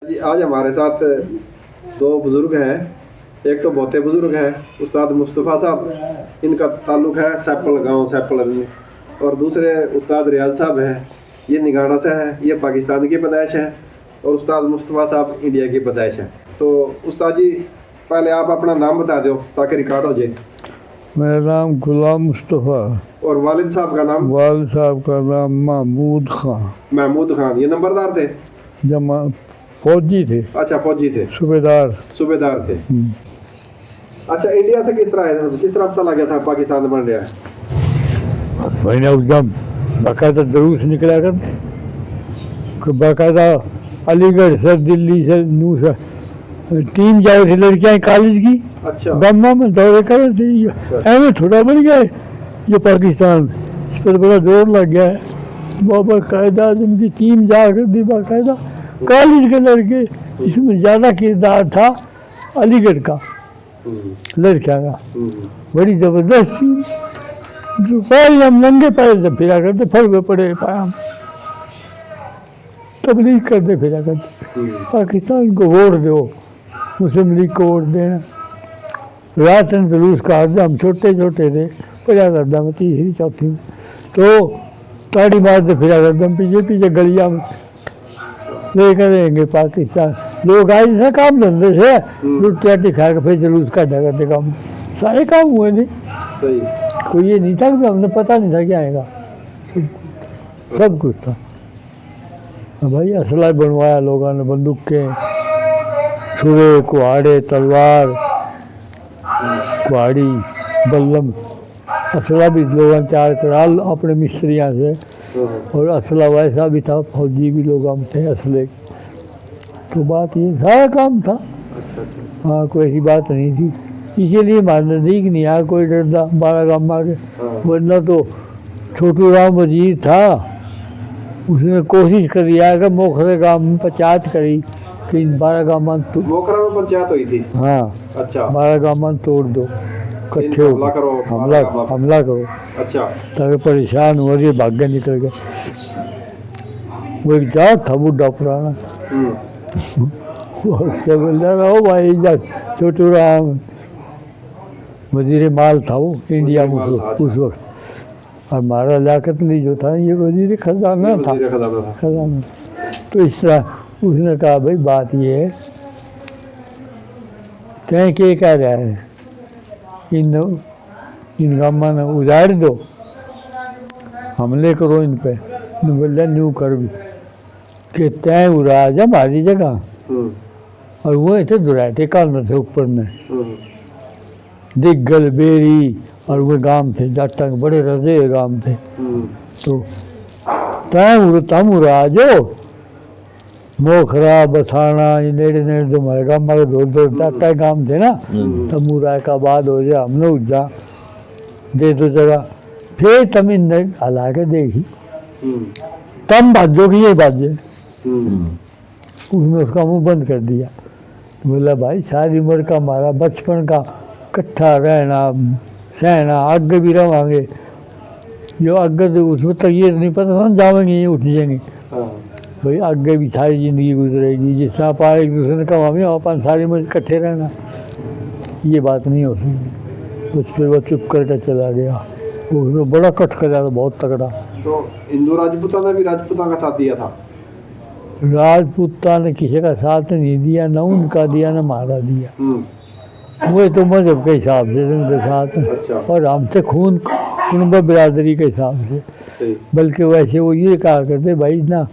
जी आज हमारे साथ दो बुज़ुर्ग हैं। एक तो बहुत बुज़ुर्ग हैं उस्ताद मुस्तफ़ा साहब, इनका ताल्लुक़ है सैपल गांव सैपल में, और दूसरे उस्ताद रियाज साहब हैं, ये निगाना से है, ये पाकिस्तान की पैदाइश है, और उस्ताद मुस्तफ़ा साहब इंडिया की पैदाइश है। तो उस्ताद जी पहले आप अपना नाम बता दो ताकि रिकॉर्ड हो जाए। मेरा नाम गुलाम मुस्तफ़ा। और वालिद साहब का नाम? वालिद साहब का नाम महमूद खान। महमूद खान। ये नंबरदार थे? जमा फौजी थे। अच्छा फौजी थे, सूबेदार थे। अच्छा इंडिया से किस तरह आए थे, किस तरह चला गया था पाकिस्तान बन रहा है? मैंने जब बाकायदा दरूस निकला कर बाकायदा अलीगढ़ से दिल्ली से नू से टीम जाए थी लड़कियाँ कॉलेज की। अच्छा गम्मा में दौरे कर रहे थे। ऐਵੇਂ थोड़ा बन गया जो पाकिस्तान, इस पर बड़ा जोर लग गया है। बाकायदा जिनकी टीम जाकर दी बाकायदा कॉलेज के लड़के, इसमें ज़्यादा किरदार था अलीगढ़ का लड़कियाँ का। बड़ी ज़बरदस्त थी। जो पैर हम नंगे पैर से फिरा करते, फल में पड़े पाए हम तबलीग करते फिरा करते। पाकिस्तान को वोट दो, मुस्लिम लीग को वोट देना। रात में जुलूस का हम छोटे छोटे थे, फिरा करता मैं तीसरी चौथी में, तो ताड़ी मारते फिरा करते हम पीछे पीछे गलिया में लेकर रहेंगे पाकिस्तान। लोग आए जैसा काम धंधे से रोटी राटी खा के फिर जुलूस काटा करते काम, सारे काम हुए थे। सही। कोई ये नहीं था कि हमने पता नहीं था क्या आएगा, सब कुछ था भाई। असला बनवाया लोगों ने, बंदूक के छुरे कुहाड़े तलवार कुहाड़ी बल्लम, असला भी लोगों ने तैयार करा अपने मिस्त्रियों से। और असला वैसा भी था, फौजी भी लोग हम थे असले। तो बात ये सारा काम था। हाँ कोई ऐसी बात नहीं थी, इसीलिए हमारे नज़दीक नहीं आया कोई डरता बारह गाम आगे। वरना तो छोटू राम वजीर था, उसने कोशिश करी कि मोखरे गांव में पंचायत करी कि 12 गांव मोखरा में पंचायत हुई थी। हाँ अच्छा 12 गांव तोड़ दो, इकट्ठे हो हमला करो। अच्छा ताकि परेशान हो रही भाग्य निकल गए। वो एक जाट था बुढ़ा पुराना, उससे बोल रहा भाई छोटू राम वजीर माल था वो इंडिया में उस वक्त, और हमारा लियाकत अली जो था ये वजीर खजाना था। खजाना। तो इस तरह उसने कहा भाई बात ये है, तय क्या कह रहा है, इन गामा ने उजाड़ दो, हमले करो इन पे। बोला न्यू कर भी कि तय उड़ा जा हमारी जगह, और वो थे दुराटे काल थे ऊपर में दिग्गल बेरी, और वो गांव थे जाटा के बड़े रजे गांव थे। तो तम उड़ा जो मोखरा बसाना ये नेड़े नेड़े जो हमारे गांव में दो जाटा गांव थे ना, तम उड़ा का बाद हो जाए हमने उजा दे दो जगह, फिर तम इन हला के देखी तम बाजो की ये बाजे। उसने उसका मुंह बंद कर दिया। तो बोला भाई सारी उम्र का हमारा बचपन का इकट्ठा रहना सहना, आगे भी रवांगे, जो आगे तो उसमें तक ये नहीं पता था जावेंगे ये उठ जाएंगे भाई, आगे भी सारी ज़िंदगी गुजरेगी। जिस तरह आप एक दूसरे ने कहा हमें अपन सारी उम्र इकट्ठे रहना, ये बात नहीं हो सकती। उस पर वो चुप करके चला गया। उसने बड़ा कट कराया था, बहुत तगड़ा। तो हिंदू राजपूता ने भी राजपूता का साथ दिया था? राजपूता ने किसी का साथ नहीं दिया, न उनका दिया न हमारा दिया। वो तो मजहब के हिसाब से उनके साथ। अच्छा। और हमसे खून कुनबा बिरादरी के हिसाब से। बल्कि वैसे वो ये कहा करते भाई ना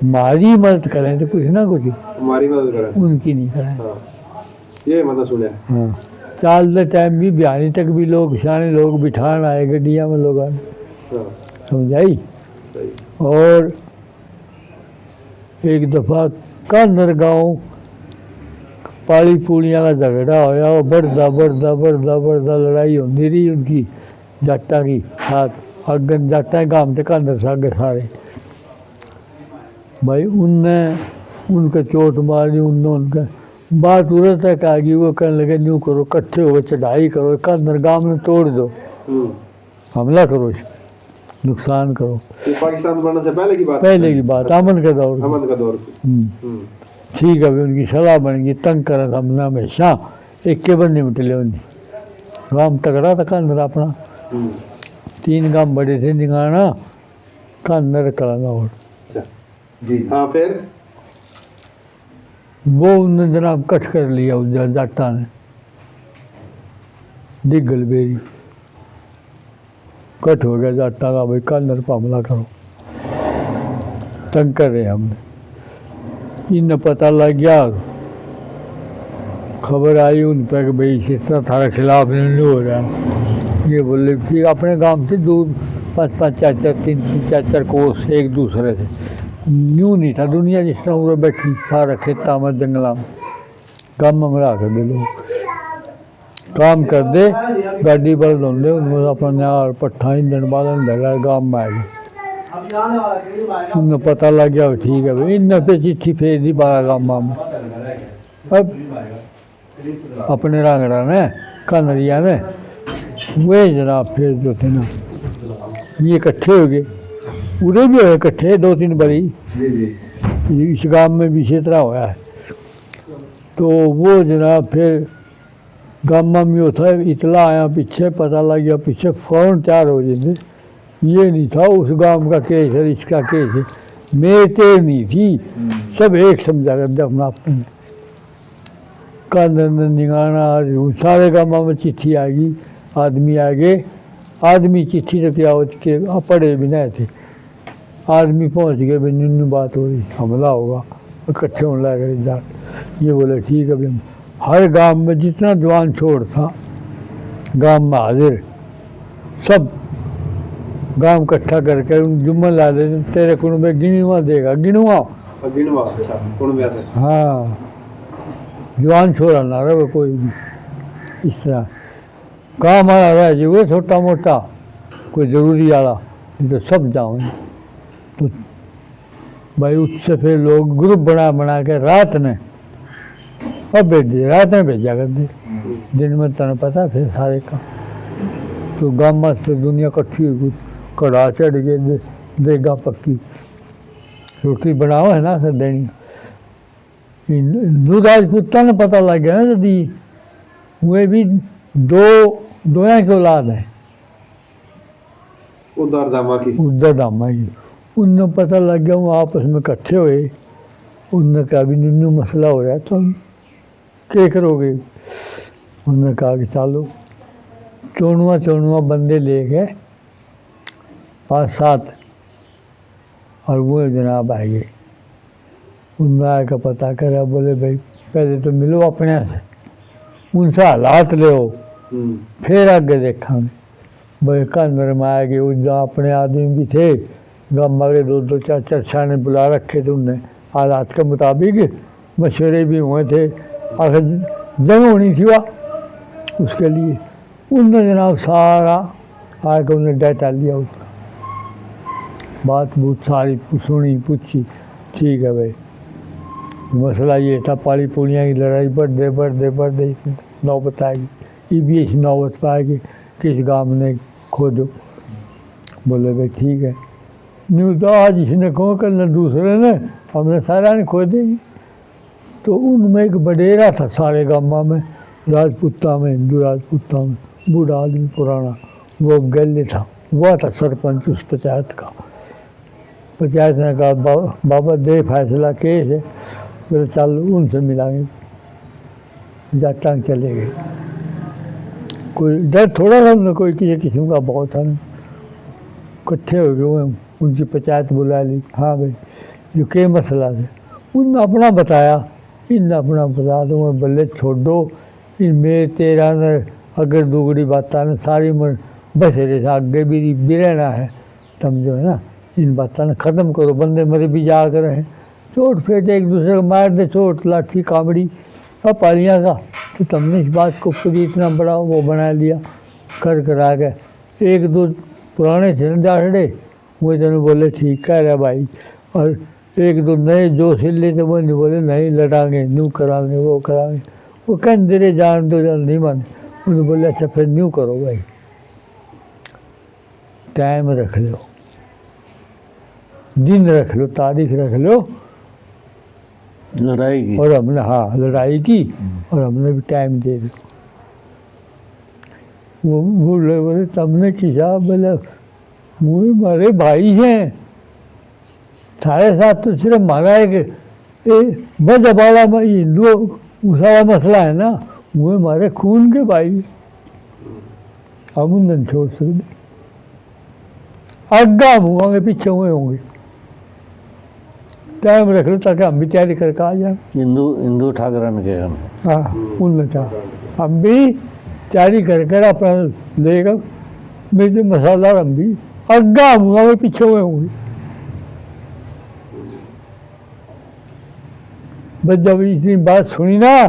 हमारी मदद करें तो कुछ ना कुछ हमारी मदद करें, उनकी नहीं करें। हाँ। ये मतलब सुने। हाँ चालते टाइम भी बिहारी तक भी लोग सियाने लोग बिठान आए गड्डिया में लोग समझाई। और एक दफ़ा कानर गाँव पाली पूलियाँ का झगड़ा होया, वो बढ़ता लड़ाई होती रही उनकी जाटा की साथ। अगन जाटा गांव थे कानर सागे सारे भाई, उनने उनके चोट मारी, उनने उनका बात उड़त तक आ गई। वो कहने लगे न्यू करो, इकट्ठे हो चढ़ाई करो, कानर गांव में तोड़ दो, हमला करो, नुकसान करो। पाकिस्तान बनने से पहले की बात? पहले की बात, अमन का दौर। अमन का दौर। ठीक है भी उनकी सलाह बन गई, तंग करा था हमने हमेशा, एक के बंदे में टले उन्हें गांव तगड़ा था कांदर अपना, 3 गांव बड़े थे निगाना कांदर कराना। और अच्छा जी हाँ फिर वो उन्होंने जनाब कट कर लिया उस जाटा ने, डिगल बेरी कट हो गया जाटा का, भाई कांदर पर हमला करो, तंग कर रहे हमने। इन्हें पता लग गया, खबर आई उन पर कि भाई इस तरह थारा खिलाफ नहीं हो रहा है। ये बोले कि अपने गांव से दूर 5-5 4-4 3-3 4-4 कोस एक दूसरे से, यूँ नहीं था दुनिया जिस तरह उधर बैठी सारा खेता में जंगला में, काम में रहा कर दे लोग, काम कर दे गाड़ी बल धोंदे उनमें अपना न्यार पट्ठा ईंधन बालन धरा गाँव में आ गए। उन्हें पता लग गया ठीक है भाई, इन पे चिट्ठी भेज दी 12 गाँव में। अब अपने रांगड़ा ने कानरिया ने वे जनाब फिर जो थे ना ये इकट्ठे हो गए, उधर भी हुए इकट्ठे 2-3 बड़ी, इस गांव में भी इसी तरह हुआ है। तो वो जनाब फिर गाँव में होता है इतला आया पीछे, पता लग गया पीछे फौरन तैयार हो जाते। ये नहीं था उस गांव का केस है इसका केस है, मेरे तेर नहीं थी, सब एक समझा कर दे अपना अपने। कांदर ने निगाना सारे गाँव में चिट्ठी आ गई, आदमी आ गए, आदमी चिट्ठी तो क्या होती के पढ़े भी नहीं थे, आदमी पहुंच गए भाई न्यू बात हो रही हमला होगा, इकट्ठे होने लगे जाट। ये बोले ठीक है भाई, हर गांव में जितना जवान छोड़ था गांव में हाजिर, सब गांव इकट्ठा करके जुम्मन ला दे, तेरे कुनबे गिनवा देगा, गिनवा गिनवा। अच्छा कुनबे से हाँ, जवान छोड़ा ना रहे कोई भी, इस तरह काम आया रह जाए छोटा मोटा कोई ज़रूरी वाला, तो सब जाओ। तो भाई उससे फिर लोग ग्रुप बना के रात ने अब भेज दिए, रात में भेजा कर दे, दिन में तेना पता फिर सारे का। तो गाँव में से दुनिया इकट्ठी हुई, कड़ा चढ़ गए, देगा पक्की रोटी बनाओ है ना सर देनी। हिंदू राजपूतों ने पता लग गया ना यदि वे भी दोया की औलाद है, उधर दामा की उन्हें पता लग गया, वो आपस में इकट्ठे हुए, उनने कहा भी न्यू मसला हो रहा है तो क्या करोगे। उन्होंने कहा कि चलो चौनुआ बंदे ले गए 5-7 और वो जनाब आ गए। उनमें आकर पता करा, बोले भाई पहले तो मिलो अपने से, उनसे हालात ले हो फिर आगे देखा। भाई कानर में आ गए, जहाँ अपने आदमी भी थे गाँव में 2-2 4-4 छाने बुला रखे थे उनने, हालात के मुताबिक मशवरे भी हुए थे, आखिर जंग होनी थी वह उसके लिए। उनने जनाब सारा आकर उन्हें डाटा लिया, उसका बात बहुत सारी सुनी पूछी, ठीक है भाई मसला ये था पाली पुलिया की लड़ाई बढ़ते नौबत आएगी, ये भी इस नौबत पाएगी किस गांव ने खोदो। बोले भाई ठीक है, न्यू तो आज इसने कहो कल दूसरे ने, हमने सारा ने खोदेगी। तो उनमें एक बडेरा था सारे गाँव में, राजपूता में, हिंदू राजपूता में, बूढ़ा आदमी पुराना, वो गले था, वह था सरपंच उस पंचायत का। पंचायत ने कहा बाबा दे फैसला केस है, बोले चल उनसे मिलाएंगे, जाटा चले गए। कोई डर थोड़ा था उनका, कोई किसी किस्म का बहुत था नहीं, इकट्ठे हो गए, उनकी पंचायत बुला ली। हाँ भाई जो के मसला है, उनने अपना बताया, इनने अपना बता दो, मैं बोले छोड़ दो इन मेरे तेरा ने अगर दुगड़ी बातें ने सारी उम्र बस रहे आगे भी रहना है, समझो है ना, इन बातों ने ख़त्म करो, बंदे मरे भी जा कर हैं, चोट फेंट एक दूसरे को मार दे, चोट लाठी कामड़ी और पालियाँ का। तो तुमने इस बात को खुद इतना बड़ा वो बना लिया, करा के 1-2 पुराने थे ना जाड़े, वो दोनों बोले ठीक कह रहा भाई, और 1-2 नए जो सिले थे वो नहीं बोले नहीं लड़ांगे, न्यू करांगे, वो करांगे, वो कहीं देरे जान दो जान नहीं माने। उन्होंने बोले अच्छा फिर न्यू करो भाई, टाइम रख लो, दिन रख लो, तारीख रख लो, लड़ाई की। और हमने हाँ लड़ाई की और हमने भी टाइम दे दिया। वो बोले बोले तुमने किया? बोले मुझे हमारे भाई हैं, सारे साथ तो सिर्फ हमारा एक मजहब वाला हिंदू वाला मसला है ना, वो हमारे खून के भाई हैं। हम उन्हें छोड़ सकते, आगा होंगे पीछे हुए होंगे, टाइम रख लो ताकि हम भी तैयारी करके आ जाए। हिंदू ठाकरन के हम। हाँ उनमें था, हम भी तैयारी करके अपना लेकर मेरे मसाला हम भी आगा हुआ में पीछे हुए होंगे। बस जब इतनी बात सुनी ना,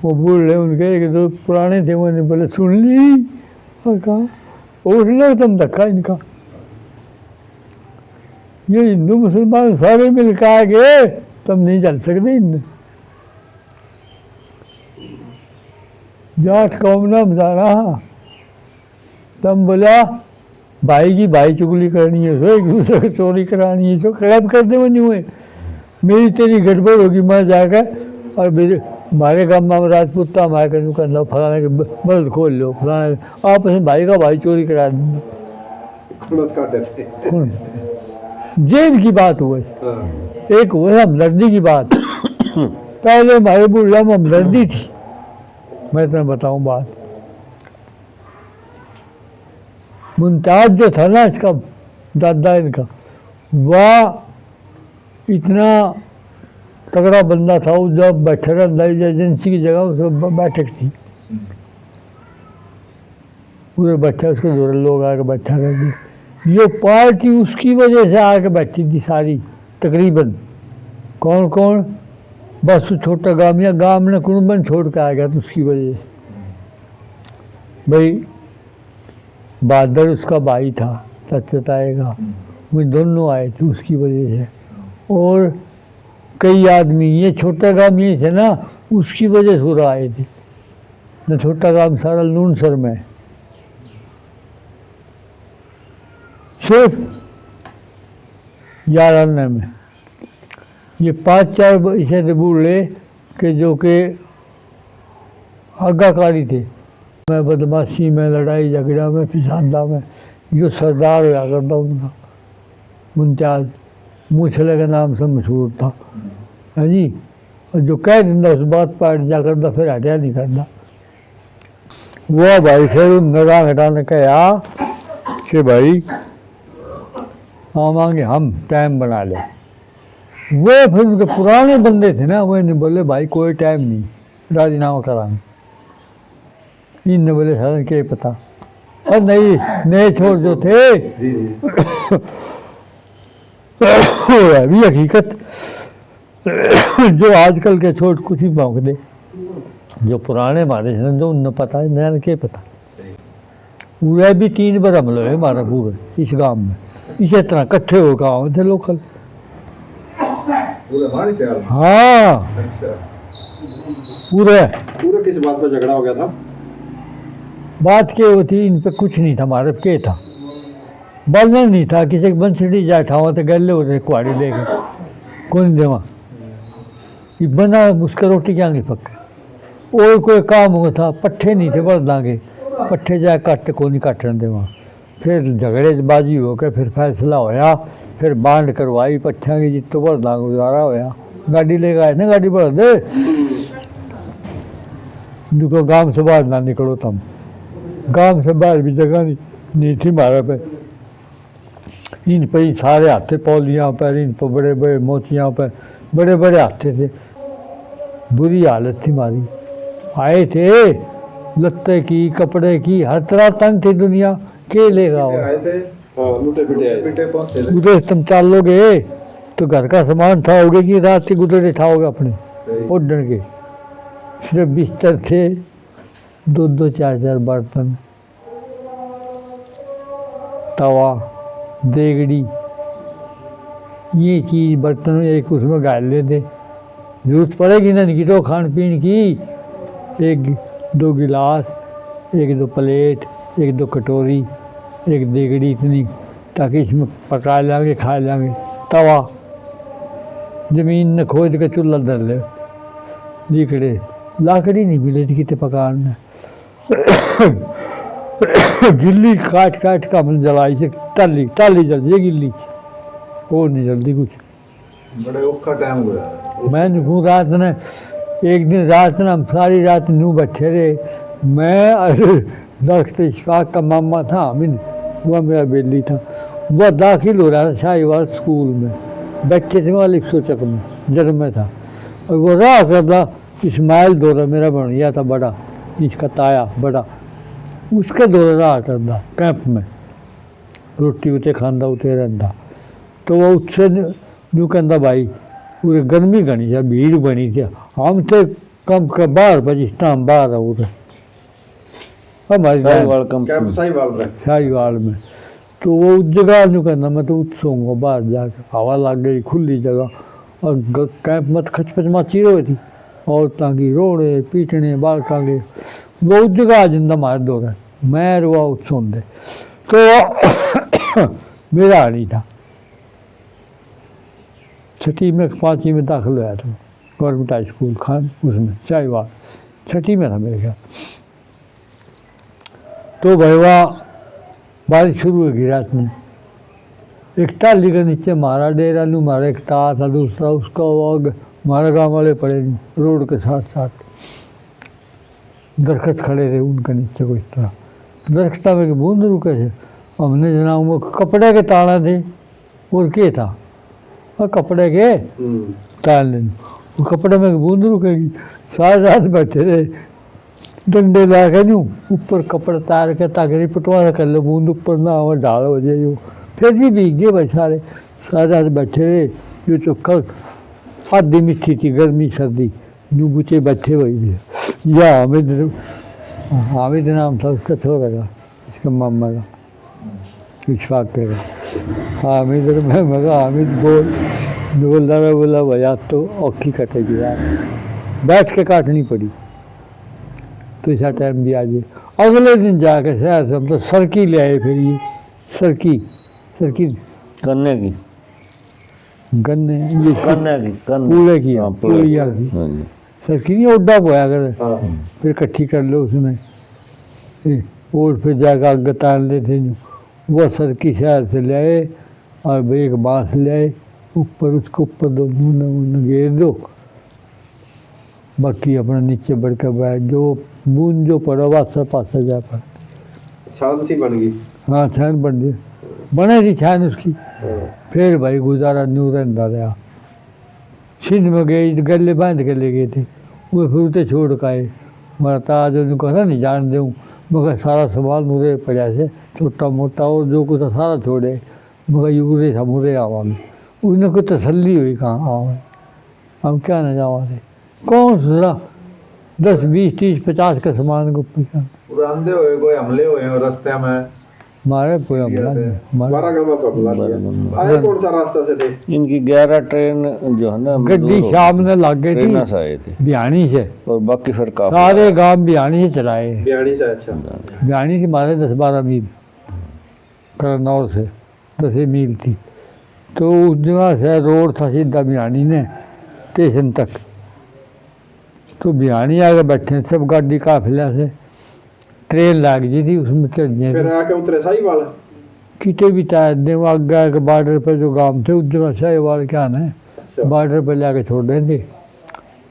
वो बोल रहे उनके एक दो पुराने थे, उन्होंने बोले सुन ली और कहा उठ लो तुम धक्का इनका, ये हिंदू मुसलमान सारे मिलकर आ गए, तुम नहीं चल सकते इनमें। जाट कौम ना मजाना, तुम बोला भाई की भाई चुगली करनी है, तो एक दूसरे को चोरी करानी है, तो खराब कर दे बनी हुए। मेरी तेरी गड़बड़ होगी, मैं जाकर और मेरे हमारे गाँव में राजपूत था, हमारे कहूँ करना फलाने के बल्द खोल लो, फलाने आपस में भाई का भाई चोरी करा देंगे। जेल की बात हुई, एक हुआ हमदर्दी की बात। पहले हमारे बुढ़ा में हमदर्दी थी, मैं तुम्हें बताऊं बात। मुमताज जो था ना इसका दादा इनका, वह इतना तगड़ा बंदा था, वो जब बैठा रहता एजेंसी की जगह उसको बैठक थी, उधर बैठा, उसके जोर लोग आके बैठा करते। ये पार्टी उसकी वजह से आके बैठी थी सारी तकरीबन। कौन कौन? बस छोटा गांव या गांव ने कुर्बन छोड़ के आ गया तो उसकी वजह से। भाई बहादुर उसका भाई था, सत्यताए का, वो दोनों आए थे उसकी वजह से। और कई आदमी ये छोटा गांव ये थे ना, उसकी वजह से पूरा आए थे न। छोटा गांव सारा लूनसर में सिर्फ 11 में ये 5-4 ऐसे थे बूढ़े के जो के आज्ञाकारी थे। मैं बदमाशी में, लड़ाई झगड़ा में, फिसादा में, जो सरदार हुआ करता उनका मुमताज, मूछले के नाम से मशहूर था, है जी। और जो कह दिंदा उस बात पर हट जा करता, फिर हटिया नहीं करता। वो भाई फिर नगाह हटाने कहा कि भाई आवांगे हम, टाइम बना ले। वो फिर उनके पुराने बंदे थे ना, वो इन्हें बोले भाई कोई टाइम नहीं, राजीनामा कराएंगे। इनने बोले सर क्या पता, और नहीं नए छोर जो थे अभी हकीकत जो आजकल के छोट कुछ ही भौंक दे, जो पुराने मारे हैं जो उन्हें पता है, नया क्या पता। पूरा भी 3 बार हमले हुए हमारा पूरे इस गांव में, इसी तरह इकट्ठे हो गाँव थे लोकल। हाँ पूरे पूरे किस बात पर झगड़ा हो गया था? बात क्या होती, इन पे कुछ नहीं था, हमारे क्या था, बलना नहीं था, किसी के बंसड़ी जाठा हुआ तो गले होते कुआड़ी लेके कौन देवा, ये बना उसका रोटी क्या नहीं पक्के। और कोई काम हुआ था, पट्ठे नहीं थे बरदा के, पट्ठे जाए काट को नहीं काटने देवा। फिर झगड़े बाजी हो के फिर फैसला होया, फिर बांड करवाई पट्ठिया की, जितो बरदा गुजारा होया। गाड़ी लेके आए ना, गाड़ी बढ़ दे दुको गांव से बाहर ना निकलो तुम, गांव से बाहर भी जगह नहीं थी हमारे पे। इन पे ही सारे हाथे पौलियाँ पर, इन पर बड़े बड़े मोतियाँ पर बड़े बड़े हाथे थे। बुरी हालत थी हमारी। आए थे लत्ते की, कपड़े की, हर तरह तंग थी दुनिया, के लेगा आए थे लूटे पिटे उधर तुम चालोगे तो घर का सामान उठाओगे कि रात के गुदड़े उठाओगे अपने ओढ़ने के। सिर्फ बिस्तर थे, 2-2 4-4 बर्तन, तवा, देगड़ी, ये चीज़ बर्तन एक उसमें गाल लेते। जरूरत पड़ेगी ना इनकी तो खान पीन की, 1-2 गिलास, 1-2 प्लेट, 1-2 कटोरी, 1 देगड़ी इतनी, ताकि इसमें पका लेंगे खा लेंगे। तवा जमीन ने खोद के चूल्हा धर ले लीकड़े लाकड़ी नहीं मिले थी कितने पकाने गिल्ली काट काट का हमने जलाई से टाली टाली जल ये गिल्ली और नहीं जल्दी कुछ बड़े औखा टाइम हुआ। मैं हूँ रात ने एक दिन रात ने हम सारी रात नू बैठे रहे मैं अरे दख्त इशफाक का मामा था हामिद वह मेरा बेली था वह दाखिल हो रहा था शाहीवाल स्कूल में बैठे थे वहाँ 100 में जन्म में था और वो राह करता इस्माइल दौरा मेरा बन गया था बड़ा इसका ताया बड़ा उसके दौरे रहा करता कैंप में रोटी उते खांदा उते रहता तो वह उससे न्यू कहता भाई पूरे गर्मी घनी थी भीड़ बनी थी हम थे कम का बाहर बजिस्ता हम बाहर उधर हमारी साहिवाल कंपनी कैंप साहिवाल में शाहीवाल में तो वो उस जगह न्यू कहना मैं तो उत्सोंगा बाहर जाकर हवा लग गई खुली जगह और कैंप में खचपच मची रही थी औरतों की रोड़े पीटने बालका के वो उस जगह आ जिंदा मार दो रहे मैं रुआ उत्सों दे तो मेरा नहीं था 6ठी में 5वीं में दाखिल हुआ था गवर्नमेंट हाई स्कूल खान उसमें शाहीवाल 6ठी में था मेरे ख्याल तो भैया बारिश शुरू होगी रात में एक टाली के नीचे मारा डेरा नू मारा एक तार था दूसरा उसका वो हमारे गांव वाले पड़े रोड के साथ साथ दरख्त खड़े रहे उनके नीचे को इस तरह दरख्त में बूंद रुके थे हमने जनाब वो कपड़े के ताड़ा थे और क्या था और कपड़े के ताल वो कपड़े में बूंद रुकेगी सारे रात बैठे रहे डंडे ला के नू ऊपर कपड़े तार के ताकि पटवा कर लो बूंद ऊपर ना हो ढाल हो जाए वो फिर भी भीग गए भाई सारे रात बैठे रहे जो चौक्का आधी मिट्टी थी गर्मी सर्दी यूँ बूचे बैठे हुए थे या हामिद नाम था उसका छोरा का इसका मामा का इशफाक का हामिद मैं मगा हामिद बोल रहा बोला भैया तो औखी कटेगी यार बैठ के काटनी पड़ी तो ऐसा टाइम भी आ जाए अगले दिन जाके शहर से हम तो सरकी ले आए फिर ये सरकी करने की गन्ने ये करने की पूरे की हाँ, पूरिया की हाँ जी। सरकी नहीं ओडा बोया कर फिर इकट्ठी कर लो उसमें और फिर जाकर आग तान लेते वो सरकी शहर से ले आए और एक बांस ले आए ऊपर उसको ऊपर दो नून घेर दो बाकी अपना नीचे बढ़ कर बैठ जो बूंद जो पड़ा वासा पासा जा पड़ छान सी बन गई हाँ छान बन गई बने थी छान उसकी फिर भाई गुजारा न्यू रहता रहा सिंध में गए गले बांध के ले गए थे वो फिर उसे छोड़ के आए हमारा ताज उनको कहना नहीं जान दूँ मगर सारा सामान मुरे पड़ा से छोटा मोटा और जो कुछ था सारा छोड़े मगर यूरे था मुरे आवा में उन्हें कोई तसल्ली हुई कहाँ आवा हम क्या न जावा थे कौन सा 10 20 30 50 का सामान को अंधे हुए कोई हमले हुए हैं रास्ते में मारे कोई हमला नहीं मारे बारागामा पे हमला किया आए कौन सा रास्ता से थे इनकी 11 ट्रेन जो है ना गड्डी शाम ने लग गई ट्रेन थी से आए थे बिहानी से और बाकी फिर काफी सारे गांव बिहानी से चलाए बिहाड़ी से अच्छा बिहानी से मारे 10-12 मील करनौल से 10 मील थी तो उस जगह से रोड था सीधा बिहानी ने स्टेशन तक तो बिहानी आगे बैठे सब गाड़ी काफिला से ट्रेन लाग जी थी उसमें चढ़ फिर गए आके उतरे साहिवाल किटे भी टायर दे वो आगे के बॉर्डर पर जो गांव थे उस जगह शाहीवाल क्या है अच्छा बॉर्डर पर लाके छोड़ रहे थे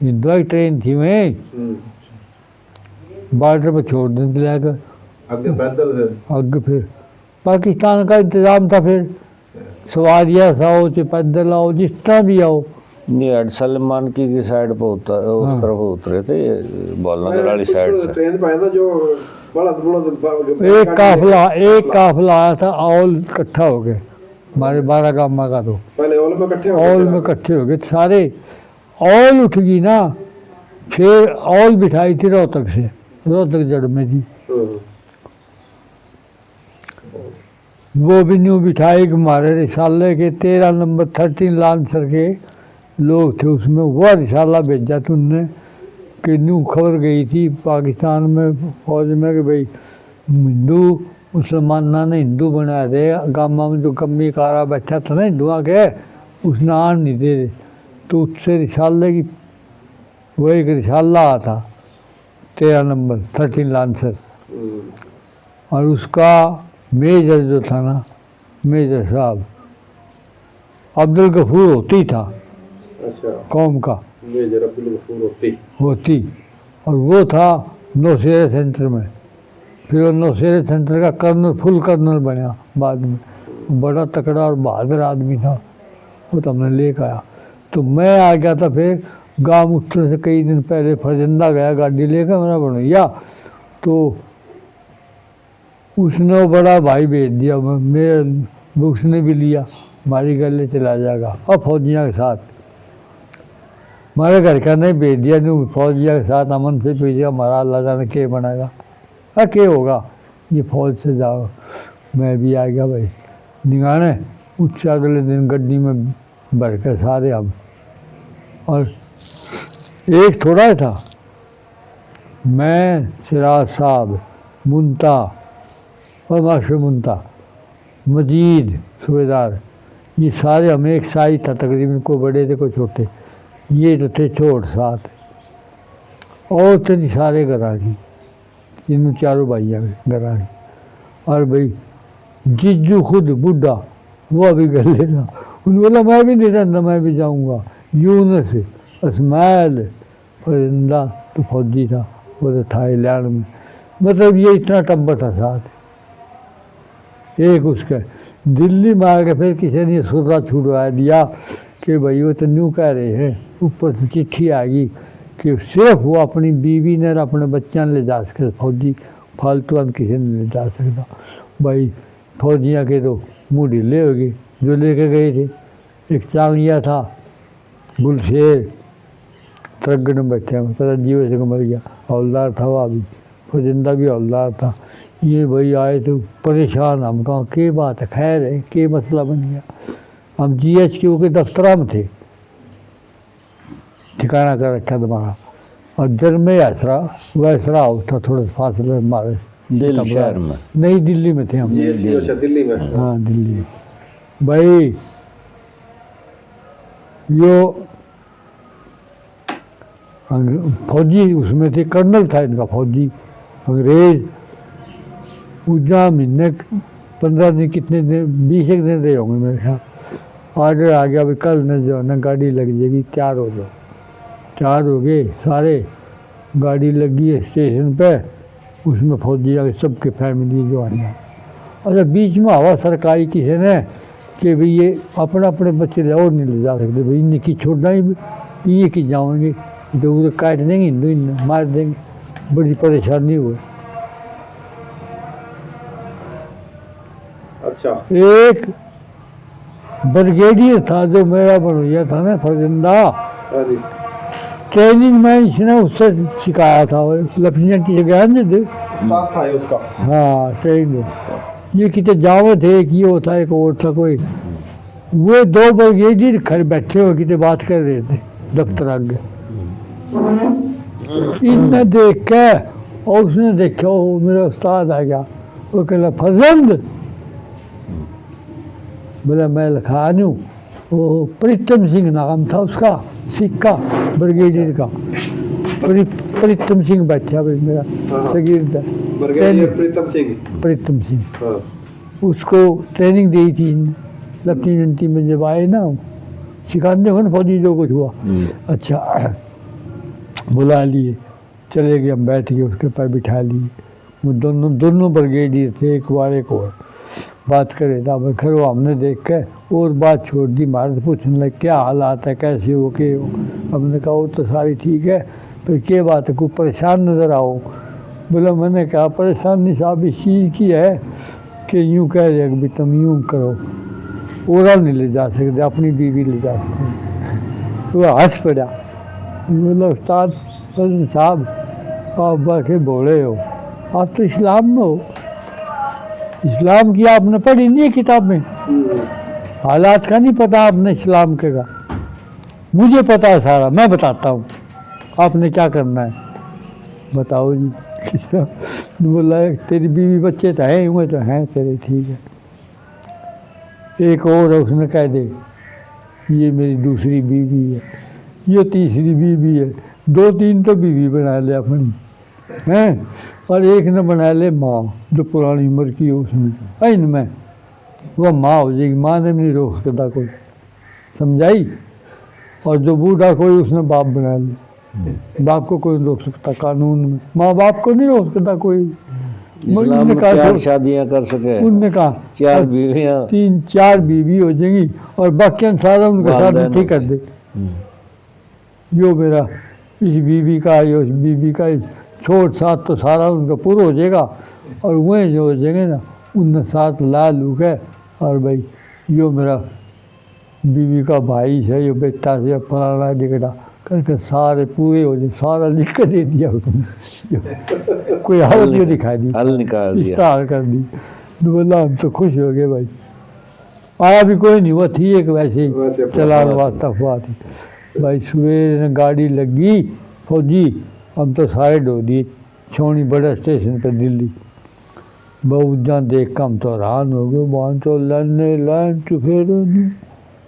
हिंदुआ की ट्रेन थी मैं बॉर्डर पर छोड़ देते लाकर आगे पैदल फिर आगे फिर पाकिस्तान का इंतज़ाम था फिर सवारियाँ से आओ चाहे पैदल आओ जिस तरह भी आओ ये सलमान की साइड पर उस तरफ उतरे थे बॉलनगर वाली साइड से ट्रेन पे आया था जो बड़ा एक काफिला आया था औल इकट्ठा हो गए हमारे 12 गामा का तो पहले ओल में इकट्ठे हो गए औल में इकट्ठे हो गए सारे औल उठ गई ना फिर औल बिठाई थी रोहतक से रोहतक जड़ में थी वो भी न्यू बिठाई कि हमारे रिसाले के 13 नंबर 13 लांसर के लोग थे उसमें वो रिसाला भेजा था उनने कि न्यू खबर गई थी पाकिस्तान में फौज में कि भाई हिंदू मुसलमाना ने हिंदू बना दे गामा में जो कमी कारा बैठा था ना हिंदुआ के उसने आन नहीं दे तो उससे रिसाले की वो एक रिसाला आता 13 नंबर 13 लांसर, और उसका मेजर जो था ना, मेजर साहब अब्दुल गफूर होती था अच्छा, कौम का, मेजर अब्दुल गफूर होती, और वो था नौशेरा सेंटर में। फिर वो नौशेरा सेंटर का कर्नल, फुल कर्नल बना बाद में। बड़ा तकड़ा और बहादुर आदमी था, वो तो हमने लेकर आया। तो मैं आ गया था फिर गाँव उठने से कई दिन पहले फरजंदा गया गाड़ी लेकर मेरा बनैया, तो उसने वो बड़ा भाई भेज दिया, मेरे उसने भी लिया, हमारी घर ले चला जाएगा अब फौजियों के साथ। हमारे घर का नहीं भेज दिया, नहीं फौजियों के साथ अमन से भेजेगा, हमारा अल्लाह जाने के बनाएगा, क्या होगा, ये फौज से जाओ। मैं भी आ गया भाई निगाने, उससे अगले दिन गड्डी में भर के सारे हम, और एक थोड़ा ही था, मैं, सिराज साहब, मुंता और मास्टर मुंता, मजीद सूबेदार, ये सारे हमें एक साइज था तकरीबन, कोई बड़े थे कोई छोटे, ये तो थे छोट साथ, और तो सारे घरा की, इन चारों भाइयों घरा की। और भाई जिज्जू खुद बुढ़ा वो अभी घर लेगा, उन्होंने बोला मैं भी नहीं रहता, मैं भी जाऊँगा। यूनस, असमाइल, फरिंदा तो फौजी था, वो तो थाईलैंड में, मतलब ये इतना टब्बा था साथ। एक उसका दिल्ली में आके फिर किसी ने सुर्रा छुड़वा दिया कि भाई वो तो न्यू कह रहे हैं, ऊपर से चिट्ठी आ गई कि सिर्फ वो अपनी बीवी ने और अपने बच्चा ने ले जा सकते, फौजी फालतू किसी ने ले जा सकता। भाई फौजियाँ के तो मुँह ढीले हो गए जो लेके गए थे। एक चांगिया था गुलशेर, तरगड़ में बैठे में, पता जीवे से मर गया, हौलदार था वह भी, फौजिंदा भी हौलदार था। ये भाई आए तो परेशान, हम कहा के बात है, खैर है, के मसला बन गया। हम GHQ के दफ्तर में थे, ठिकाना कर रखा तुम्हारा, और जल में ऐसरा वैसरा हाउस था थोड़े फासले हमारे, दिल्ली शहर में, नई दिल्ली में थे हम। अच्छा, दिल्ली में, हाँ दिल्ली में। भाई यो फौजी उसमें थे, कर्नल था इनका फौजी, अंग्रेज। उजा महीने 15 दिन, कितने दिन, 20 एक दिन रहे होंगे मेरे साथ। ऑर्डर आ गया भाई कल न जो ना गाड़ी लग जाएगी, तैयार हो जाओ। तैयार हो गए सारे, गाड़ी लगी है स्टेशन पे, उसमें फौजी आ गए, सबके फैमिली जो आए। अच्छा बीच में हवा सरकारी किसी ने कि भाई ये अपने अपने बच्चे और नहीं ले जा सकते, भाई इन्हें की छोड़ना ही, ये की जाओगे तो उधर काट देंगे, हिंदू मार देंगे, बड़ी परेशानी हुई। अच्छा, एक ब्रिगेडियर था जो मेरा बनोया था ना फरजंदा, हाँ जी, ट्रेनिंग में इसने उससे सिखाया था, लेफ्टिनेंट की जगह दे। उस्ताद था ये उसका। हाँ ट्रेनिंग, ये कितने जावे थे, एक ये होता एक और था कोई, वो 2 ब्रिगेडियर खड़े बैठे हुए कितने बात कर रहे थे दफ्तर आगे। इनने देख के और उसने देखा, वो मेरा उस्ताद आ गया, वो कहला फजंद, बोला मैं लिखा दूँ। वो प्रीतम सिंह नाम था उसका, सिक्का ब्रिगेडियर का, प्रीतम सिंह बैठा भाई मेरा सगीर था, ब्रिगेडियर प्रीतम सिंह। प्रीतम सिंह, हाँ, उसको ट्रेनिंग दी थी लेफ्टिनेंट में जब आए ना, सिखाने हो ना फौजी जो कुछ हुआ। अच्छा बुला लिए, चले गए, हम बैठ गए उसके पर बिठा लिए। वो दोनों ब्रिगेडियर थे, एक बार एक और बात करे था। खैर वो हमने देख के और बात छोड़ दी, मारे पूछने लगे क्या हालात है, कैसे हो के हो। हमने कहा वो तो सारी ठीक है, फिर क्या बात है, कोई परेशान नज़र आओ। बोला मैंने कहा परेशानी साहब इस चीज़ की है कि यूँ कह रहे कि तुम यूँ करो, ओरा नहीं ले जा सकते, अपनी बीवी ले जा सकते। वो हंस पड़ा, बोला उस्ताद फजल साहब आप बाके बोले हो, आप तो इस्लाम में हो, इस्लाम की आपने पढ़ी नहीं है किताब में, हालात का नहीं पता आपने इस्लाम के का। मुझे पता है सारा, मैं बताता हूँ आपने क्या करना है, बताओ जी। किसा बोला तेरी बीवी बच्चे तो हैं, हुए तो हैं तेरे, ठीक है। एक और उसने कह दे ये मेरी दूसरी बीवी है, ये तीसरी बीवी है, 2-3 तो बीवी बना ले अपनी हैं, और एक ने बना ले माँ जो पुरानी उम्र की है उसमें, इनमें वह माँ हो जाएगी, माँ ने भी नहीं रोक सकता कोई, समझाई। और जो बूढ़ा कोई उसने बाप बना लिया, बाप को कोई नहीं रोक सकता कानून में, माँ बाप को नहीं रोक सकता कोई। इस्लाम में 4 शादियां कर सके, उनने कहा 4 बीवियां, 3-4 बीवी हो जाएंगी और बाकी सारा उनका साथ ठीक कर दे। यो मेरा इस बीवी का, यो इस बीवी का, इस छोट साथ तो सारा उनका पूरा हो जाएगा, और वह जो हो जाएंगे ना उनने साथ ला लू के, और भाई यो मेरा बीवी का भाई है, यो बेटा से फलाना टिकटा करके सारे पूरे हो जाए, सारा लिख के दे दिया उसने। कोई हालत नहीं दिखा दी, हल निकाल दिया, इस्तार कर दी। तो बोला हम तो खुश हो गए भाई। आया भी कोई नहीं, वो थी एक वैसे ही चलाने वास्ता हुआ थी भाई। सवेरे गाड़ी लगी फौजी, हम तो सारे डो दिए छोनी बड़े स्टेशन पर दिल्ली। बहुत जहाँ देख कर हम तो हैरान हो गए, वहाँ तो लाइन चुफेरे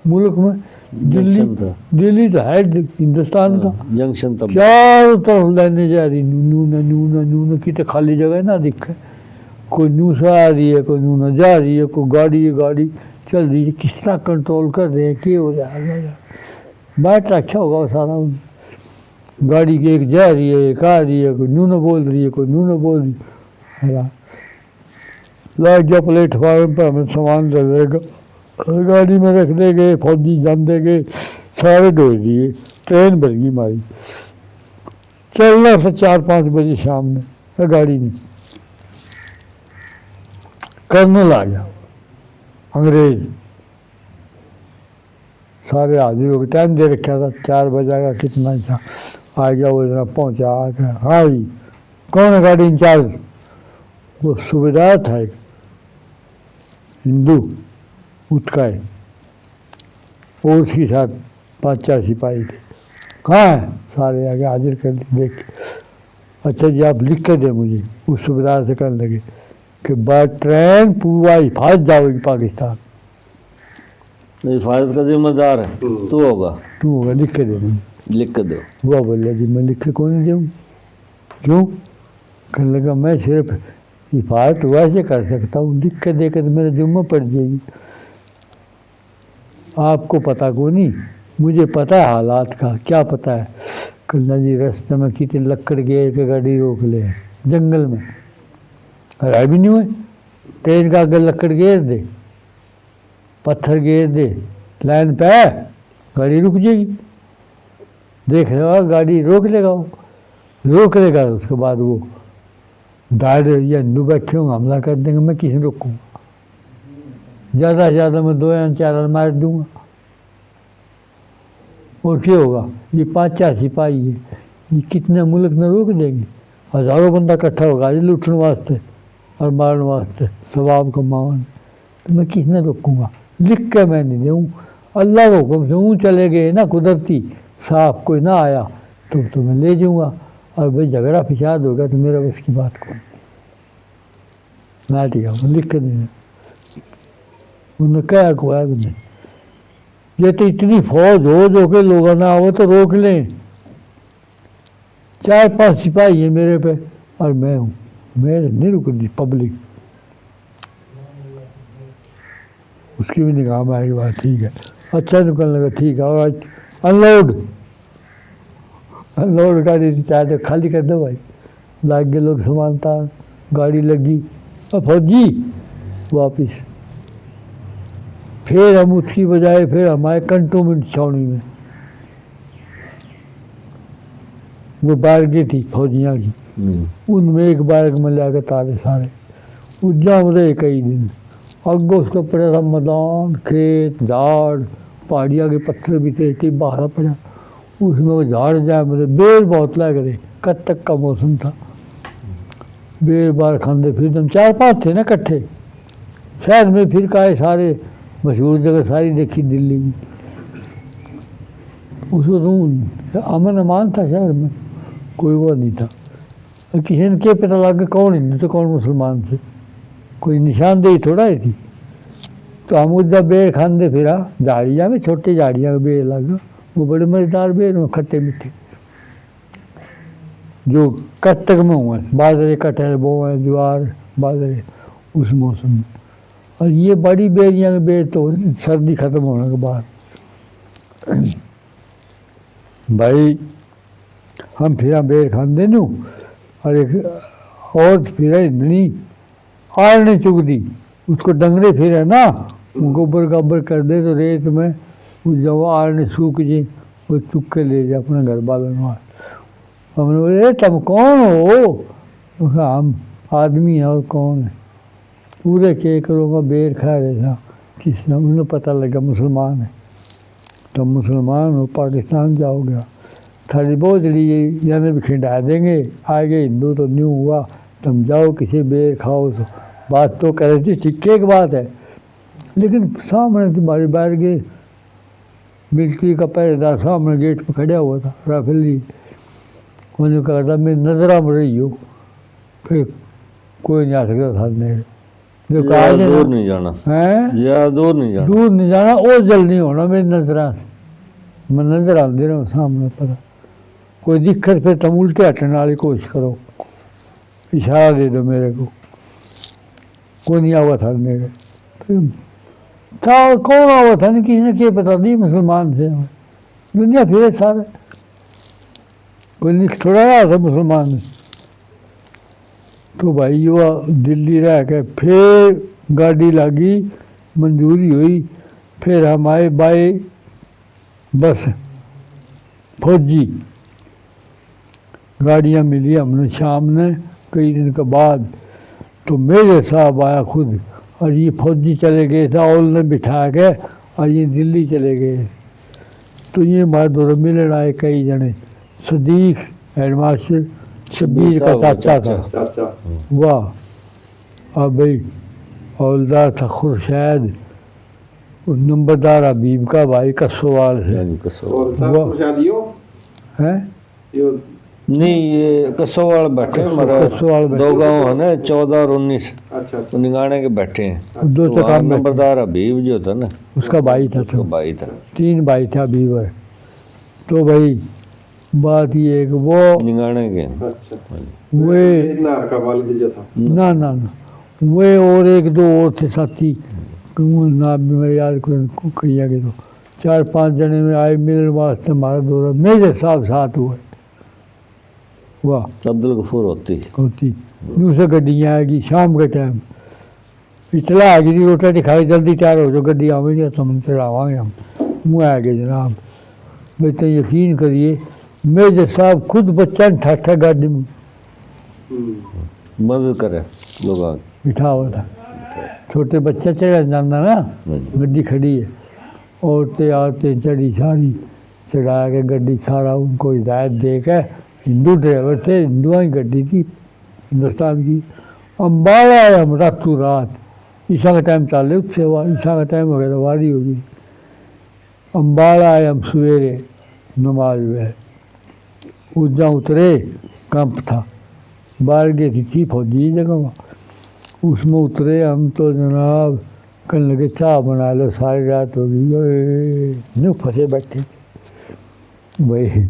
मुल्क में, दिल्ली तो है हिंदुस्तान का जंक्शन तब चारों तरफ लाइनें जा रही, नू की तो खाली जगह ना दिखे, कोई नू से आ रही है, कोई नू न जा रही है, कोई गाड़ी चल रही है, किस तरह कंट्रोल कर रहे हैं, क्या हो रहा है। बैठ अच्छा होगा सारा, गाड़ी की एक जा रही है, एक आ रही है, कोई नू न बोल रही है, कोई नू न बोल रही है। लाइट जो प्लेटफार्म पर हमें सामान लगेगा, गाड़ी में रख दे गए, फौजी जम दे गए, सारे डोल दिए, ट्रेन भर गई हमारी। चलना था 4-5 बजे शाम में गाड़ी में, कर्नल आ गया अंग्रेज, सारे हाजिर हो गए, टाइम दे रखा था 4 बजे का कितना था, आ गया वो इतना पहुँचा, आ गया। हाँ जी, कौन है गाड़ी इंचार्ज? वो सूबेदार था एक हिंदू उत्काय, और उसके साथ 5-4 सिपाही थे। कहाँ है? सारे आगे हाजिर कर देख के। अच्छा जी आप लिख कर दे मुझे। उस सूबेदार से करने लगे कि बाय ट्रेन पूरा हिफाजत जाओगी पाकिस्तान। हिफाजत का जिम्मेदार है तू होगा, लिख के दे मुझे, लिख के दो। वो बोले जी मैं लिख के कौन नहीं दूँ, क्यों? कहने लगा मैं सिर्फ हिफाजत वैसे कर सकता हूँ, लिख के दे कर मेरे जुम्मे पड़ जाएगी। आपको पता को नहीं, मुझे पता है हालात का। क्या पता है? कहना जी रास्ते में कितने लकड़ गेर के गाड़ी रोक ले जंगल में, राय भी नहीं हुए, ट्रेन का आगे लकड़ गेर दे, पत्थर गेर दे, लाइन पे है, गाड़ी रुक जाएगी। देख लेगा गाड़ी रोक लेगा, वो रोक लेगा, उसके बाद वो गार्ड या हिंदू बैठे होंगे, हमला कर देंगे, मैं किसी रोकूँगा? ज़्यादा से ज़्यादा मैं 2 या 4 मार दूँगा, और क्या होगा? ये 5-4 सिपाही है, ये कितने मुल्क में रोक देंगे? हज़ारों बंदा इकट्ठा होगा ये लूटने वास्ते और मारने वास्ते, सवाब कमाने, तो मैं किसने रोकूँगा? लिख के मैं नहीं दूँ, अल्लाह को हुक्म से ऊँ चले गए ना, कुदरती साफ कोई ना आया तो मैं ले जाऊँगा, और भाई झगड़ा फिसाद होगा तो मेरा बस की बात कौन ना, ठीक है लिख के देना। उन्होंने क्या खुआ तुमने, ये तो इतनी फौज हो जो के लोग ना हो तो रोक लें। 4-5 सिपाही है मेरे पे और मैं हूँ, मेरे नहीं रुक दी पब्लिक। उसकी भी निगाह में आएगी बात, ठीक है अच्छा निकलने लगा, ठीक है। और अनलोड गाड़ी चाहे खाली कर दो भाई, लाग गए लोग सामान तार, गाड़ी लगी और फौजी वापिस। फिर हम उसकी बजाय फिर हमारे कंटोनमेंट छावनी में वो बारगे थी फौजियाँ की, उनमें एक बारग में ला के तारे सारे उज्जाम रहे कई दिन। अगो उसका पड़ा था मैदान, खेत, झाड़, पहाड़िया के पत्थर भी थे, बाहर पड़ा उसमें वो झाड़ जाए मेरे बेर बहुत लग रहे, कद तक का मौसम था, बेर बार खाते फिर हम 4-5 थे ना इकट्ठे। शहर में फिर काए सारे मशहूर जगह सारी देखी दिल्ली की। उसको तो अमन अमान था शहर में, कोई वो नहीं था। किसी ने क्या पता लग गया कौन हिंदू तो कौन मुसलमान से, कोई निशानदेही थोड़ा ही थी। तो तो हम उधर बेर खाते फिरा झाड़ियाँ में, छोटी झाड़ियाँ के बेर लगा, वो बड़े मज़ेदार बेर में, खट्टे मीठे, जो कटक में हुए, बाजरे कटे वो हैं, ज्वार बाजरे उस मौसम में। और ये बड़ी बेरियाँ के बेर तो सर्दी खत्म होने के बाद। भाई हम फिर बेर खाते नू, और एक और फिर इतनी आड़ने चुग दी, उसको डंगरे फिर ना गोबर गाबर कर दे तो रेत में वो जब आड़ने सूख जी, वो चुग के ले जाए अपने घर वालों में। हमने बोले तुम कौन हो? तो कहा हम आदमी हैं और कौन है। पूरे के करों का बेर खा रहे था, किसने उन्हें पता लगा मुसलमान है। तुम मुसलमान हो, पाकिस्तान जाओगे, थाली बोझड़ी जाने भी खिंडा देंगे, आगे हिंदू तो न्यू हुआ, तुम जाओ किसी बेर खाओ। तो बात तो कह रही थी, ठीक एक बात है, लेकिन सामने तुम्हारी बैठ गए, मिलिट्री का पहरेदार सामने गेट पर खड़ा हुआ था, राफेली। उन्होंने कहा था मेरी नजरा में रही हो, फिर कोई नहीं आ सकता था नेड़े। जो कहा दूर नहीं जाना है, ज्यादा दूर नहीं जाना, दूर नहीं जाना, और जल नहीं होना मेरी नजरा से। मैं नजर आ दे रहा हूँ सामने, पता कोई दिक्कत फिर तुम उल्टे हटने वाली कोशिश करो, इशारा दे दो मेरे को। कोई नहीं आवा था नेड़े, फिर था कौन आवा था, नहीं किसी ने क्या पता नहीं, मुसलमान थे दुनिया फिरे सारे, कोई नहीं थोड़ा रहा था मुसलमान ने। तो भाई युवा दिल्ली रह के फिर गाड़ी लगी, मंजूरी हुई, फिर हम आए बाई बस फौजी गाड़ियाँ मिली हमने शाम ने कई दिन के बाद। तो मेरे साहब आया खुद, और ये फौजी चले गए थे औल ने बिठा के, और ये दिल्ली चले गए। तो ये हमारे दौर मिलन आए कई जने, सदीक हेडमास्टर शब्बीर का चाचा था, चाचा वाह। और भाई हौलदार था खुर्शैद, नंबरदार हबीब का भाई कसोवाल से और सब वाह। शादियों है। यो नहीं ये कसोवाल बैठे हैं, हमारा कसोवाल बैठे। दो गांव है ना, 14 और 19 अच्छा अच्छा निगाने के बैठे हैं। दो तो चकाम में नंबरदार हबीब जो था ना, उसका भाई था, उसका तो भाई था, 3 भाई था बीवर। तो भाई बात ये है कि वो निगाने के। अच्छा वे इतना रखा वालिद जो था ना ना ना वे और एक दो और थे साथी, नाम भी मेरे याद को कहिया के, तो 4-5 जने में आए मिलने वास्ते हमारा दौरा, मेरे साहब साथ हुए। वाह अब्दुल गफूर होती दूसरे गड्डियाँ आएगी शाम के टाइम, इतला आ गई रोटी नहीं खाई, जल्दी तैयार हो जाओ, गड्डी आवेगी तो हम चढ़ावांगे। हम मुँह आ गए जनाब, भाई तो यकीन करिए मेरे साहब खुद बच्चा ने ठाठा गाड़ी में मदद करे लोग बिठा हुआ था, छोटे बच्चा चढ़ा जाना ना, गड्डी खड़ी है, औरतें आते चढ़ी सारी, चढ़ा के गड्डी सारा उनको हिदायत दे के, हिंदू ड्राइवर थे, हिंदुआ की गड्डी थी हिंदुस्तान की। अम्बाला आए हम रातों रात, ईशा का टाइम चाले उससे ईशा का टाइम वगैरह वारी होगी। अम्बाला आए हम सवेरे नमाज में, उज्जा उतरे, कैंप था, बाहर गई थी फौजी जगह, उसमें उतरे हम तो जनाब कहने लगे चाय बना लो, सारी रात हो गई, न्यू फंसे बैठे भाई।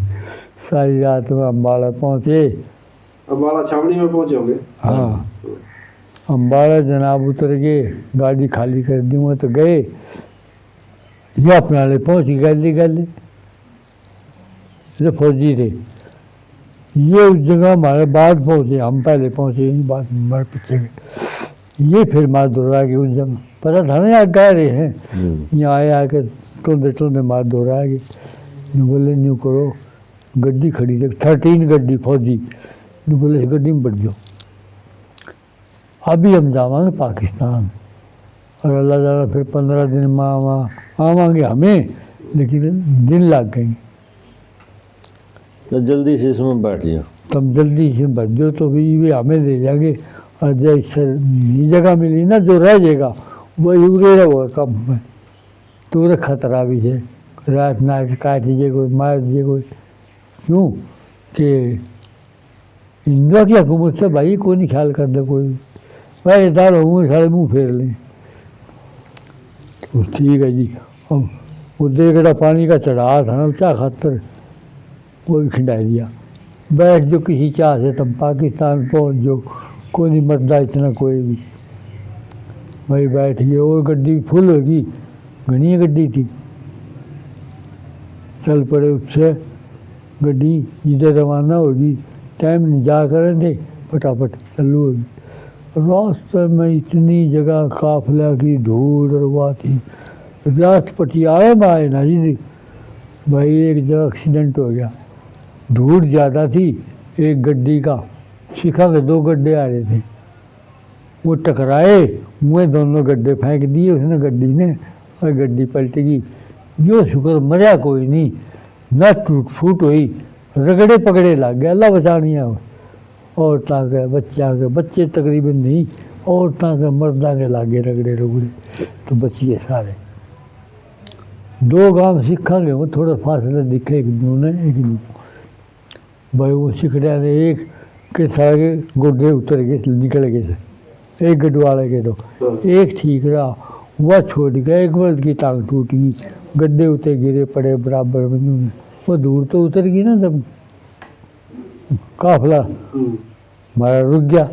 सारी रात में अम्बाला पहुँचे। अम्बाला छावनी में पहुंचे होंगे। हाँ अम्बाला जनाब उतर गए, गाड़ी खाली कर दी, वो तो गए, ये अपना ले पहुँच गए गले जो फौजी थे, ये उस जगह हमारे बाद पहुँचे, हम पहले पहुँचे, बाद में हमारे पीछे गए। ये फिर मार दोहरा के उस जगह पता था ना यहाँ कह रहे हैं, यहाँ आए आके टोंदे टोंदे मार दोहरा के, न्यू बोले न्यू करो, गड्डी खड़ी थी 13 गड्डी फौजी, न्यू बोले इस गड्डी में बैठ जाओ, अभी हम जावांगे पाकिस्तान, और अल्लाह ताला फिर 15 दिन में आवांगे हमें, लेकिन दिन लग गए। तो जल्दी से इसमें बैठ जाओ, तुम जल्दी से बैठ जाओ तो भी हमें ले जाएंगे, और जैसे नई जगह मिली ना जो रह जाएगा वही उड़े रहोगा कम में, तो खतरा भी है, रात ना के काट दीजिए कोई, मार दीजिए कोई, क्यों कि इंडिया की हुकूमत से भाई कोई नहीं ख्याल कर दे कोई, भाई इधर हुकूमत सारे मुँह फेर लें। वो ठीक है जी। अब वो देगड़ा पानी का चढ़ा था ना चाह खातर, वो भी खिंडा दिया। बैठ जो किसी चाह से तुम पाकिस्तान पहुंच जो, कोई नहीं मरदा इतना कोई भी। भाई बैठ गए और गड्डी फुल होगी, घनी गड्डी थी। चल पड़े उससे, गड्डी जिधर रवाना होगी टाइम नहीं जा करें थे, फटाफट चालू होगी। रास्ते में इतनी जगह काफिला की धूल और हुआ थी। रात पटियाला में आए ना जी, भाई एक जगह एक्सीडेंट हो गया। धूल ज़्यादा थी, एक गड्डी का शिखा के 2 गड्ढे आ रहे थे, वो टकराए, मुँह दोनों गड्ढे फेंक दिए उसने गड्डी ने, और गड्डी पलट गई। जो शुक्र मरा कोई नहीं, न टूट फूट हुई, रगड़े पकड़े लग गए, अल्लाह बचानिया। औरतां के बच्चे तकरीबन नहीं, औरतां के मर्दा के लागे रगड़े रगड़े, तो बचिए सारे। 2 गांव सिखा के वो थोड़ा फासला दिखे एक दूने एक दूँ। भाई वो सिखड़िया ने एक के सारे गोडे उतर गए, निकल गए थे, एक गढ़वाले के तो एक ठीक रहा, वह छोड़ गया। एक बल्द की टांग टूट गई, गड्ढे उतर गिरे पड़े बराबर में। वो दूर तो उतर गई ना, तब काफिला हमारा रुक गया।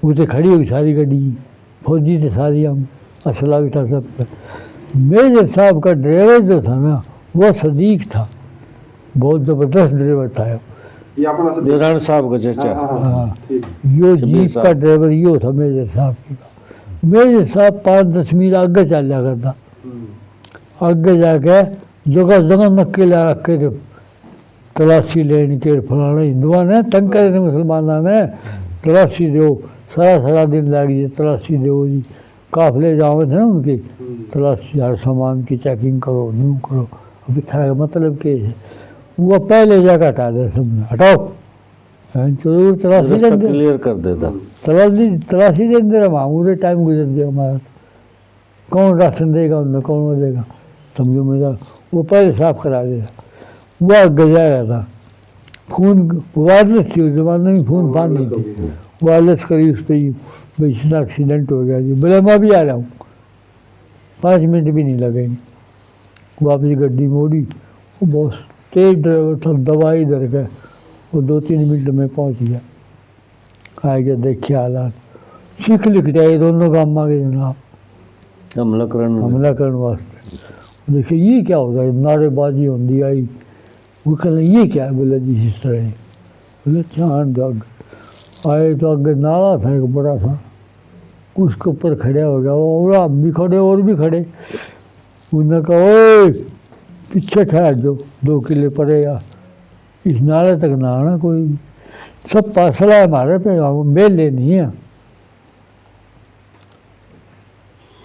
उसे खड़ी हुई सारी गड्डी, फौजी थे सारी, हम असला भी था सब पर। मेजर साहब का ड्राइवर जो था ना, वो सदीक था, बहुत ज़बरदस्त ड्राइवर था। ये अपना सब रण साहब का चर्चा। हाँ, ठीक। यो जीप का ड्राइवर यो था मेजर साहब की। मेजर साहब 5-10 मील आगे चल जा करता, आगे जाके जगह जगह नक्के ला रखे थे, तलाशी लेने के फलाना हिंदुआ ने तंग करे थे मुसलमाना ने, तलाशी दो, सारा दिन लग गई तलाशी दो जी। काफिले जाओ थे ना उनके, तलाशी हर सामान की चेकिंग करो, न्यू करो। अभी था मतलब के वो पहले जगह हटा दे, सब हटाओ, जरूर तलाशी रास्ता दे, क्लियर कर देता। तलाशी दे दे रहा, पूरे टाइम गुजर गया हमारा। कौन राशन देगा उन्हें, कौन वो देगा, समझो मेरा। वो पहले साफ करा देगा। वो आगे जा रहा था, फोन वायरलेस थी उस जमाने में, फोन फान नहीं थे, वायरलेस करी उस पर ही, भाई इतना एक्सीडेंट हो गया जी, बोले मैं भी आ रहा हूँ। 5 मिनट भी नहीं लगे, वापस गड्डी मोड़ी। वो बहुत तेज ड्राइवर था, दवाई दर गए, वो 2-3 मिनट में पहुँच गया। आ गया, देखे हालात, सीख लिख जाए दोनों काम आ गए जनाब, हमला करने वास्ते। देखिए ये क्या होता है, नारेबाजी होती आई। वो कहते ये क्या है, बोले जी इस तरह है। बोले चांद जग आए तो आगे नाला था एक बड़ा सा, उसके ऊपर खड़ा हो गया। और हम भी खड़े और भी खड़े। उन्होंने कहा ओए पीछे ठहर जो, 2 किले पड़े या इस नाले तक ना आना कोई, सब फासला है हमारे पे, मेले नहीं है।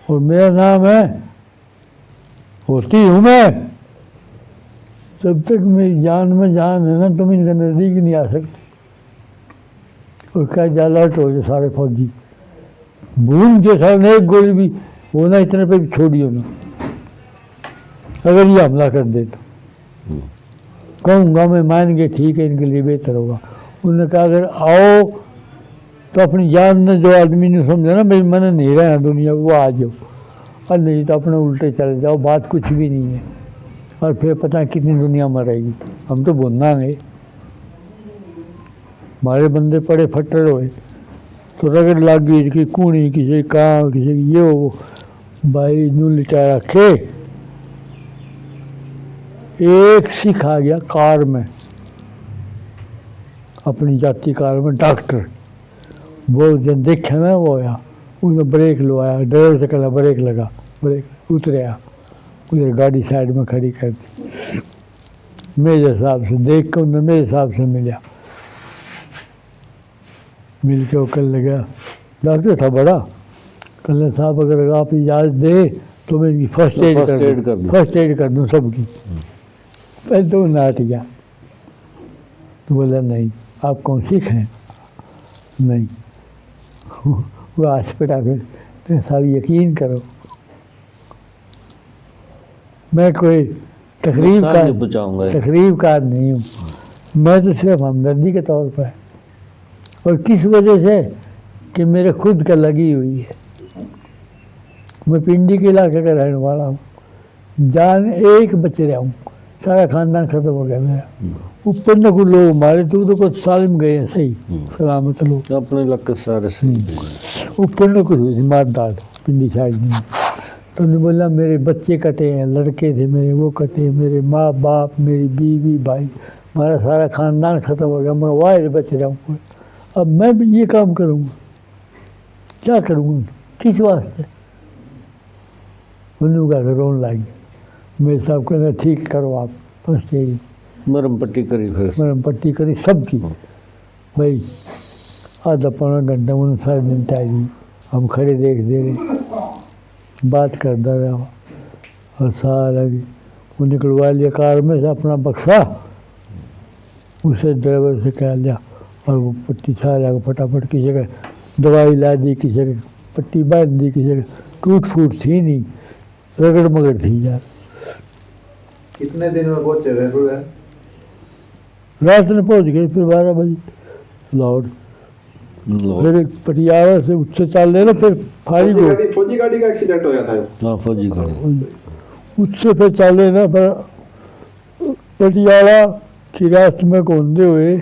और मेरा नाम है, होती हूँ मैं, जब तक मेरी जान में जान है ना, तुम इनके नज़दीक नहीं आ सकते। और क्या जालट हो जो सारे फौजी, भूल जो सारे ने एक गोली भी वो ना इतने पे छोड़ियो ना, अगर ये हमला कर दे तो कहूँगा मैं, मान के ठीक है, इनके लिए बेहतर होगा। उन्होंने कहा अगर आओ तो अपनी जान ने जो आदमी ने समझा ना भाई मैंने नहीं रहना दुनिया, वो आ जाओ, और नहीं तो अपने उल्टे चले जाओ, बात कुछ भी नहीं है। और फिर पता है कितनी दुनिया मरेगी, हम तो भुनाएंगे। हमारे बंदे पड़े फटर हुए तो रगड़ लग गई कि कूणी किसी कहाँ किसी ये वो, भाई नू लिटा रखे। एक सिख आ गया कार में, अपनी जाति कार में, डॉक्टर, वो जब देखा ना वो आया, उसने ब्रेक लवाया, ड्राइवर से कहला ब्रेक लगा, ब्रेक उतरया, उधर गाड़ी साइड में खड़ी कर दी। मेजर साहब से देख कर उन्होंने मेरे साहब से मिला, मिल के वो कहने लगा, डॉक्टर था बड़ा, कहने साहब अगर आप इजाज़त दे तो मैं इनकी फर्स्ट एड कर दूँ सबकी। पहले तो नाट गया, तो बोला नहीं आप कौन सिख हैं, नहीं। वो हॉस्पिटल फिर तो साहब यकीन करो मैं कोई तकरीबकार नहीं हूँ, मैं तो सिर्फ हमदर्दी के तौर पर। और किस वजह से कि मेरे खुद का लगी हुई है, मैं पिंडी के इलाके का रहने वाला हूँ, जान एक बच्चे रहा हूँ, सारा खानदान खत्म हो गया मेरा। ऊपर न कुछ लोग मारे तो कुछ साल में गए हैं सही सलामत लोग, अपने इलाके सारे सही। ऊपर न कुछ हुई थी मारदार पिंडी साइड में। तो उन्होंने बोला मेरे बच्चे कटे हैं, लड़के थे मेरे वो कटे, मेरे माँ बाप, मेरी बीवी भाई, हमारा सारा खानदान खत्म हो गया, मैं वाहिर बच रहा हूँ। अब मैं भी ये काम करूँगा, क्या करूँगा, किस वास्ते? उन्होंने कहा रोन लाएंगे। मेरे साहब कहना ठीक करो आप, बस यही मरम पट्टी करी फिर। मरम पट्टी करी सबकी। भाई आधा पौना घंटा उन्होंने सारे निपटाई दी, हम खड़े देख दे रहे, बात करता रहा और सारा वो निकलवा लिया कार में से अपना बक्सा, उसे ड्राइवर से कह लिया और वो पट्टी सारा को फटाफट की जगह दवाई ला दी, किसी जगह पट्टी बांध दी, किसी जगह टूट फूट थी नहीं, रगड़ मगड़ थी यार। कितने दिन में पहुंचे वे? रात में पहुंच गए फिर 12 बजे लाहौर। फिर पटियाला से उससे चल रहे ना, फिर फारिग हो फौजी गाड़ी का एक्सीडेंट हो गया था। हाँ फौजी गाड़ी। उससे फिर चले ना, फिर पटियाला की रास्ते में घूमते हुए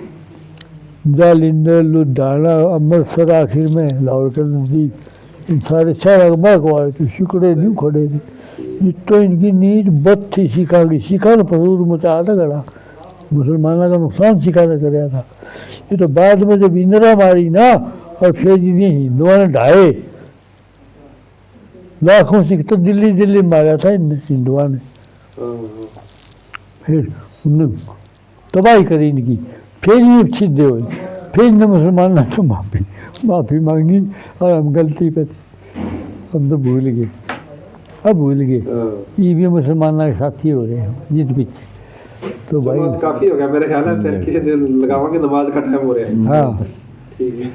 जालिंदर, लुधियाना, अमृतसर, आखिर में लाहौर के नज़दीक इन सारे शहर को आए थे। शुक्र नहीं खड़े थे, तो इनकी नींद बद थी सिखा की, सिखा न पसूर मचा था गड़ा, मुसलमानों का नुकसान सिखा कर रहा था। ये तो बाद में जब इंदिरा मारी ना और फिर जिन्हें हिंदुओं ने ढाए, लाखों सिख तो दिल्ली मारा था इन हिंदुओं ने, फिर उन्होंने तबाही करी इनकी, फिर ये सीधे हुए, फिर इनने मुसलमानों से माफ़ी मांगी और हम गलती पे थे, हम तो भूल गए, अब भूल गए। ये भी मुसलमानों के साथी हो रहे हैं जिद पीछे। तो भाई काफी हो गया मेरे ख्याल है, फिर किसी दिन लगावांगे, नमाज का टाइम हो रहा है। हाँ ठीक है।